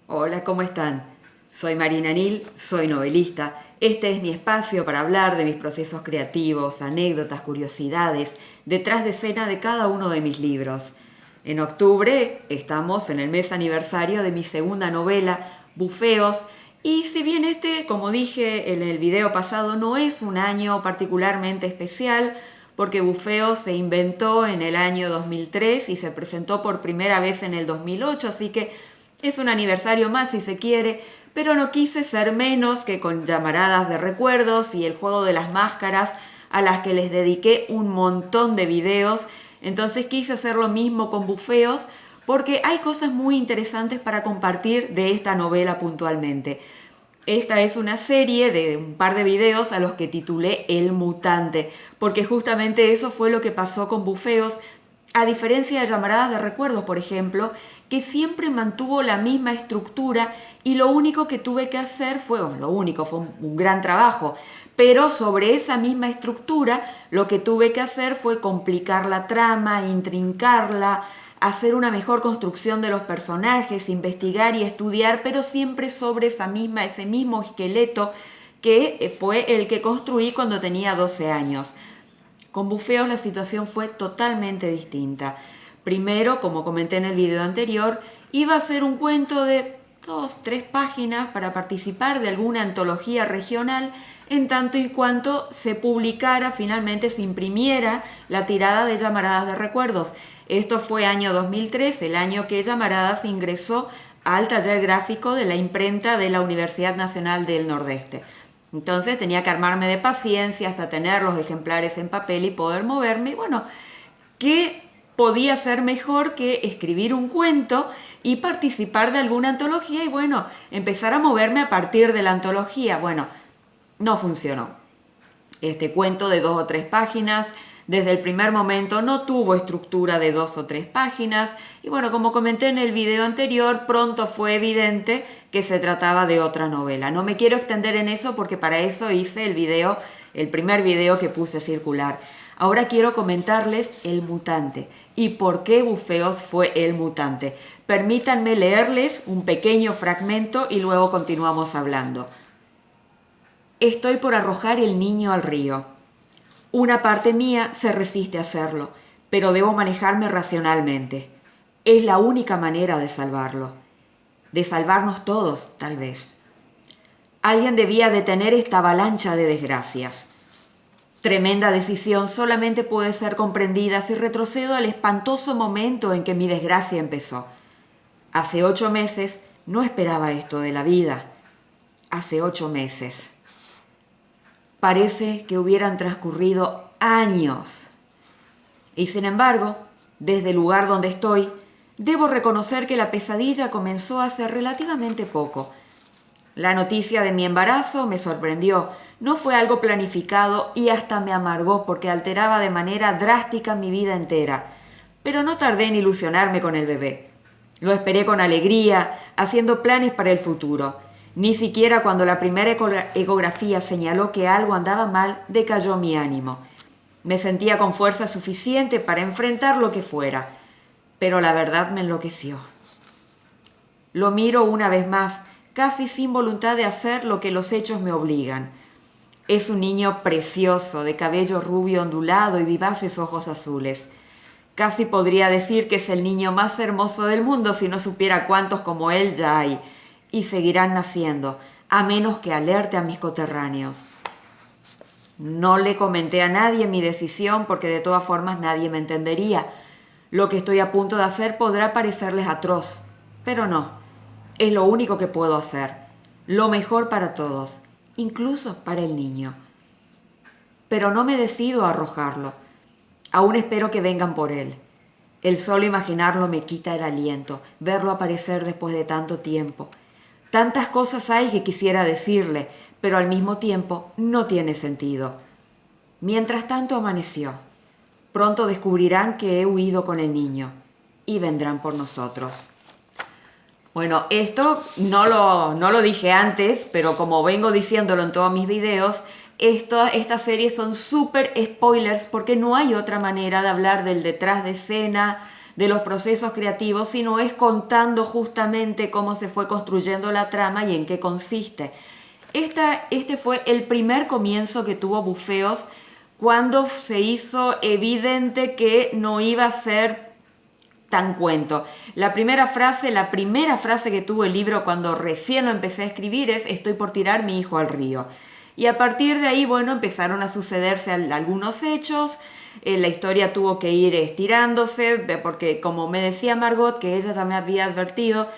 Hola, ¿cómo están? Soy Marina Nil, soy novelista. Este es mi espacio para hablar de mis procesos creativos, anécdotas, curiosidades, detrás de escena de cada uno de mis libros. En octubre estamos en el mes aniversario de mi segunda novela, Bufeos, y si bien este, como dije en el video pasado, no es un año particularmente especial, porque Bufeos se inventó en el año 2003 y se presentó por primera vez en el 2008, así que es un aniversario más si se quiere, pero no quise ser menos que con Llamaradas de Recuerdos y el juego de las máscaras, a las que les dediqué un montón de videos. Entonces quise hacer lo mismo con Bufeos, porque hay cosas muy interesantes para compartir de esta novela puntualmente. Esta es una serie de un par de videos a los que titulé El Mutante, porque justamente eso fue lo que pasó con Bufeos, a diferencia de Llamaradas de Recuerdos, por ejemplo, que siempre mantuvo la misma estructura y lo único que tuve que hacer fue, bueno, lo único, fue un gran trabajo, pero sobre esa misma estructura lo que tuve que hacer fue complicar la trama, intrincarla, hacer una mejor construcción de los personajes, investigar y estudiar, pero siempre sobre ese mismo esqueleto que fue el que construí cuando tenía 12 años. Con Bufeos la situación fue totalmente distinta. Primero, como comenté en el video anterior, iba a ser un cuento de 2, 3 páginas para participar de alguna antología regional, en tanto y cuanto se publicara, finalmente se imprimiera la tirada de Llamaradas de Recuerdos. Esto fue año 2003, el año que Llamaradas ingresó al taller gráfico de la imprenta de la Universidad Nacional del Nordeste. Entonces tenía que armarme de paciencia hasta tener los ejemplares en papel y poder moverme. Y bueno, ¿qué podía ser mejor que escribir un cuento y participar de alguna antología? Y bueno, empezar a moverme a partir de la antología. Bueno, no funcionó. Este cuento de 2 o 3 páginas, desde el primer momento no tuvo estructura de 2 o 3 páginas y bueno, como comenté en el video anterior, pronto fue evidente que se trataba de otra novela. No me quiero extender en eso porque para eso hice el primer video que puse a circular. Ahora quiero comentarles El Mutante y por qué Bufeos fue El Mutante. Permítanme leerles un pequeño fragmento y luego continuamos hablando. Estoy por arrojar el niño al río. Una parte mía se resiste a hacerlo, pero debo manejarme racionalmente. Es la única manera de salvarlo. De salvarnos todos, tal vez. Alguien debía detener esta avalancha de desgracias. Tremenda decisión solamente puede ser comprendida si retrocedo al espantoso momento en que mi desgracia empezó. Hace 8 meses no esperaba esto de la vida. Hace 8 meses. Parece que hubieran transcurrido años. Y sin embargo, desde el lugar donde estoy, debo reconocer que la pesadilla comenzó hace relativamente poco. La noticia de mi embarazo me sorprendió. No fue algo planificado y hasta me amargó porque alteraba de manera drástica mi vida entera. Pero no tardé en ilusionarme con el bebé. Lo esperé con alegría, haciendo planes para el futuro. Ni siquiera cuando la primera ecografía señaló que algo andaba mal, decayó mi ánimo. Me sentía con fuerza suficiente para enfrentar lo que fuera, pero la verdad me enloqueció. Lo miro una vez más, casi sin voluntad de hacer lo que los hechos me obligan. Es un niño precioso, de cabello rubio ondulado y vivaces ojos azules. Casi podría decir que es el niño más hermoso del mundo si no supiera cuántos como él ya hay, y seguirán naciendo, a menos que alerte a mis coterráneos. No le comenté a nadie mi decisión porque de todas formas nadie me entendería. Lo que estoy a punto de hacer podrá parecerles atroz, pero no. Es lo único que puedo hacer. Lo mejor para todos, incluso para el niño. Pero no me decido a arrojarlo. Aún espero que vengan por él. El solo imaginarlo me quita el aliento, verlo aparecer después de tanto tiempo. Tantas cosas hay que quisiera decirle, pero al mismo tiempo no tiene sentido. Mientras tanto amaneció. Pronto descubrirán que he huido con el niño y vendrán por nosotros. Bueno, esto no lo dije antes, pero como vengo diciéndolo en todos mis videos, estas series son súper spoilers porque no hay otra manera de hablar del detrás de escena, de los procesos creativos, sino es contando justamente cómo se fue construyendo la trama y en qué consiste. Este fue el primer comienzo que tuvo Bufeos cuando se hizo evidente que no iba a ser tan cuento. La primera frase que tuvo el libro cuando recién lo empecé a escribir es: estoy por tirar mi hijo al río. Y a partir de ahí, bueno, empezaron a sucederse algunos hechos. La historia tuvo que ir estirándose, porque como me decía Margot, que ella ya me había advertido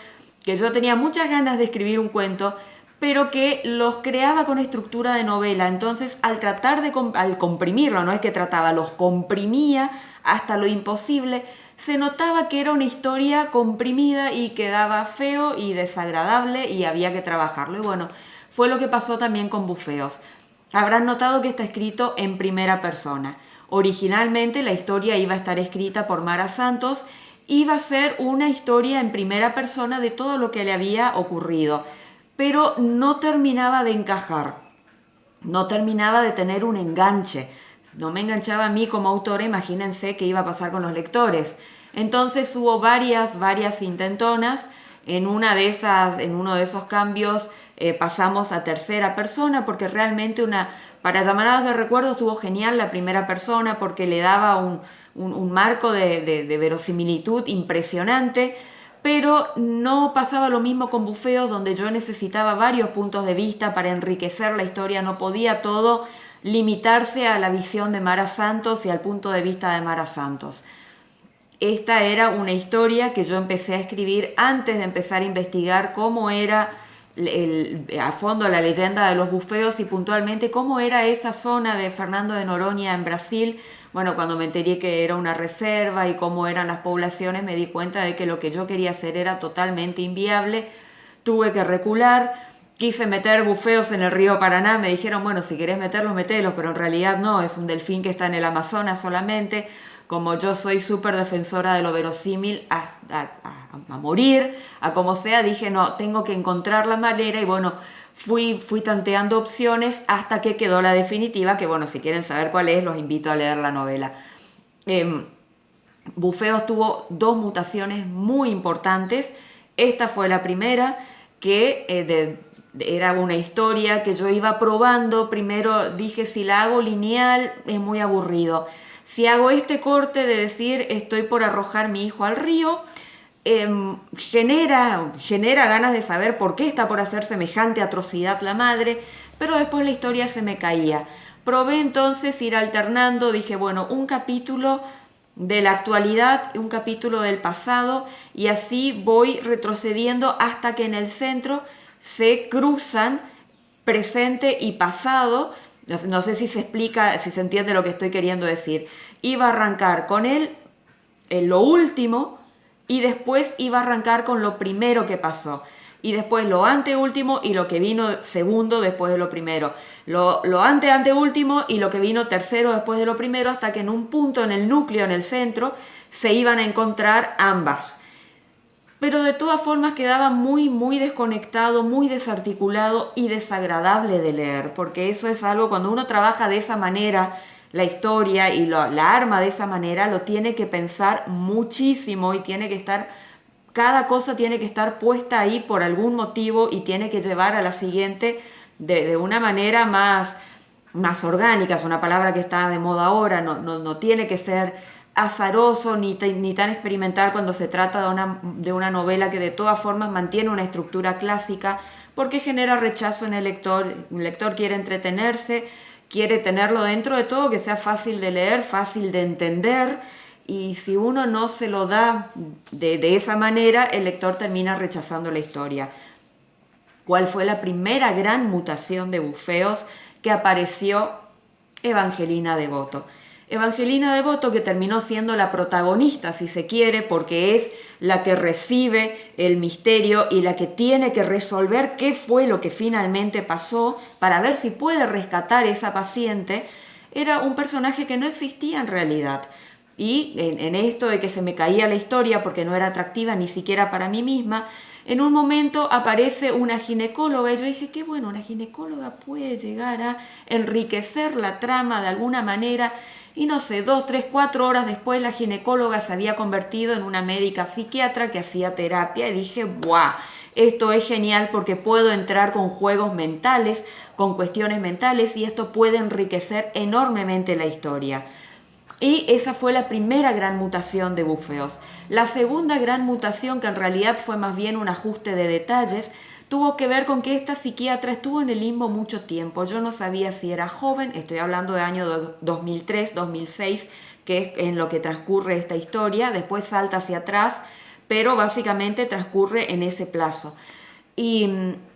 que yo tenía muchas ganas de escribir un cuento, pero que los creaba con estructura de novela. Entonces, al tratar al comprimirlo, no es que trataba, los comprimía hasta lo imposible, se notaba que era una historia comprimida y quedaba feo y desagradable y había que trabajarlo. Y bueno, fue lo que pasó también con Bufeos. Habrán notado que está escrito en primera persona. Originalmente la historia iba a estar escrita por Mara Santos, iba a ser una historia en primera persona de todo lo que le había ocurrido, pero no terminaba de encajar, no terminaba de tener un enganche. No me enganchaba a mí como autora, imagínense qué iba a pasar con los lectores. Entonces hubo varias intentonas. En uno de esos cambios pasamos a tercera persona, porque realmente para Llamaradas de Recuerdo estuvo genial la primera persona, porque le daba un marco de verosimilitud impresionante, pero no pasaba lo mismo con Bufeos, donde yo necesitaba varios puntos de vista para enriquecer la historia. No podía todo limitarse a la visión de Mara Santos y al punto de vista de Mara Santos. Esta era una historia que yo empecé a escribir antes de empezar a investigar cómo era a fondo la leyenda de los Bufeos y puntualmente cómo era esa zona de Fernando de Noronha en Brasil. Bueno, cuando me enteré que era una reserva y cómo eran las poblaciones, me di cuenta de que lo que yo quería hacer era totalmente inviable. Tuve que recular. Quise meter Bufeos en el río Paraná, me dijeron, bueno, si querés meterlos, metelos, pero en realidad no, es un delfín que está en el Amazonas solamente. Como yo soy súper defensora de lo verosímil a morir, a como sea, dije, no, tengo que encontrar la manera y bueno, fui tanteando opciones hasta que quedó la definitiva, que bueno, si quieren saber cuál es, los invito a leer la novela. Bufeos tuvo 2 mutaciones muy importantes. Esta fue la primera, que era una historia que yo iba probando. Primero dije, si la hago lineal es muy aburrido. Si hago este corte de decir estoy por arrojar mi hijo al río, genera ganas de saber por qué está por hacer semejante atrocidad la madre, pero después la historia se me caía. Probé entonces ir alternando, dije, bueno, un capítulo de la actualidad, un capítulo del pasado, y así voy retrocediendo hasta que en el centro se cruzan presente y pasado. No sé si se explica, si se entiende lo que estoy queriendo decir. Iba a arrancar con lo último y después iba a arrancar con lo primero que pasó. Y después lo anteúltimo y lo que vino segundo después de lo primero. Lo anteúltimo y lo que vino tercero después de lo primero, hasta que en un punto, en el núcleo, en el centro, se iban a encontrar ambas. Pero de todas formas quedaba muy desconectado, muy desarticulado y desagradable de leer, porque eso es algo, cuando uno trabaja de esa manera la historia y la arma de esa manera, lo tiene que pensar muchísimo y tiene que estar, cada cosa tiene que estar puesta ahí por algún motivo y tiene que llevar a la siguiente de una manera más orgánica. Es una palabra que está de moda ahora, no tiene que ser azaroso ni tan experimental cuando se trata de una novela que de todas formas mantiene una estructura clásica, porque genera rechazo en el lector. El lector quiere entretenerse, quiere tenerlo dentro de todo, que sea fácil de leer, fácil de entender, y si uno no se lo da de esa manera, el lector termina rechazando la historia. ¿Cuál fue la primera gran mutación de Bufeos? Que apareció Evangelina Devoto. Evangelina Devoto, que terminó siendo la protagonista, si se quiere, porque es la que recibe el misterio y la que tiene que resolver qué fue lo que finalmente pasó para ver si puede rescatar a esa paciente, era un personaje que no existía en realidad. Y en esto de que se me caía la historia porque no era atractiva ni siquiera para mí misma, en un momento aparece una ginecóloga y yo dije, qué bueno, una ginecóloga puede llegar a enriquecer la trama de alguna manera. Y no sé, 2, 3, 4 horas después la ginecóloga se había convertido en una médica psiquiatra que hacía terapia y dije, ¡buah! Esto es genial porque puedo entrar con juegos mentales, con cuestiones mentales y esto puede enriquecer enormemente la historia. Y esa fue la primera gran mutación de Bufeos. La segunda gran mutación, que en realidad fue más bien un ajuste de detalles, tuvo que ver con que esta psiquiatra estuvo en el limbo mucho tiempo. Yo no sabía si era joven, estoy hablando de año 2003, 2006, que es en lo que transcurre esta historia, después salta hacia atrás, pero básicamente transcurre en ese plazo. Y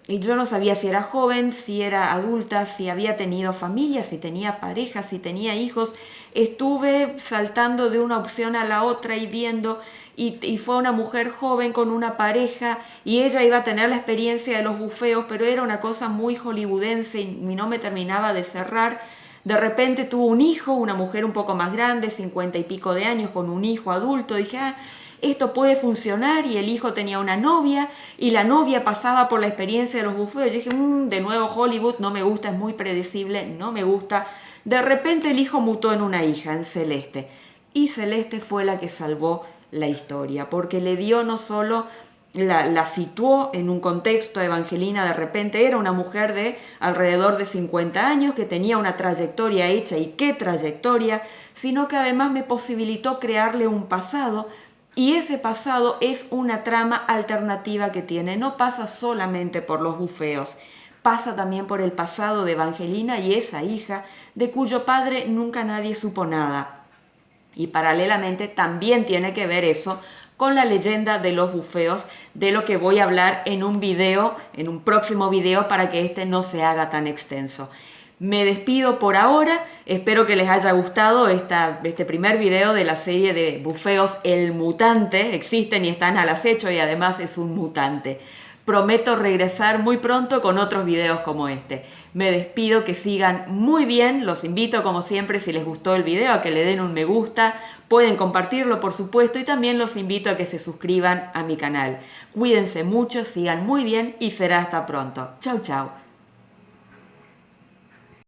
yo no sabía si era joven, si era adulta, si había tenido familia, si tenía pareja, si tenía hijos. Estuve saltando de una opción a la otra y viendo, y fue una mujer joven con una pareja, y ella iba a tener la experiencia de los bufeos, pero era una cosa muy hollywoodense y no me terminaba de cerrar. De repente tuvo un hijo, una mujer un poco más grande, 50 y pico de años, con un hijo adulto. Dije, esto puede funcionar, y el hijo tenía una novia y la novia pasaba por la experiencia de los bufeos. Y dije, de nuevo Hollywood, no me gusta, es muy predecible, no me gusta. De repente el hijo mutó en una hija, en Celeste. Y Celeste fue la que salvó la historia, porque le dio no solo... La situó en un contexto. Evangelina de repente era una mujer de alrededor de 50 años que tenía una trayectoria hecha, y qué trayectoria, sino que además me posibilitó crearle un pasado. Y ese pasado es una trama alternativa que tiene. No pasa solamente por los bufeos, pasa también por el pasado de Evangelina y esa hija, de cuyo padre nunca nadie supo nada. Y paralelamente también tiene que ver eso con la leyenda de los bufeos, de lo que voy a hablar en un video, en un próximo video, para que este no se haga tan extenso. Me despido por ahora, espero que les haya gustado este primer video de la serie de bufeos El Mutante. Existen y están al acecho, y además es un mutante. Prometo regresar muy pronto con otros videos como este. Me despido, que sigan muy bien. Los invito, como siempre, si les gustó el video, a que le den un me gusta. Pueden compartirlo, por supuesto, y también los invito a que se suscriban a mi canal. Cuídense mucho, sigan muy bien y será hasta pronto. Chau, chau.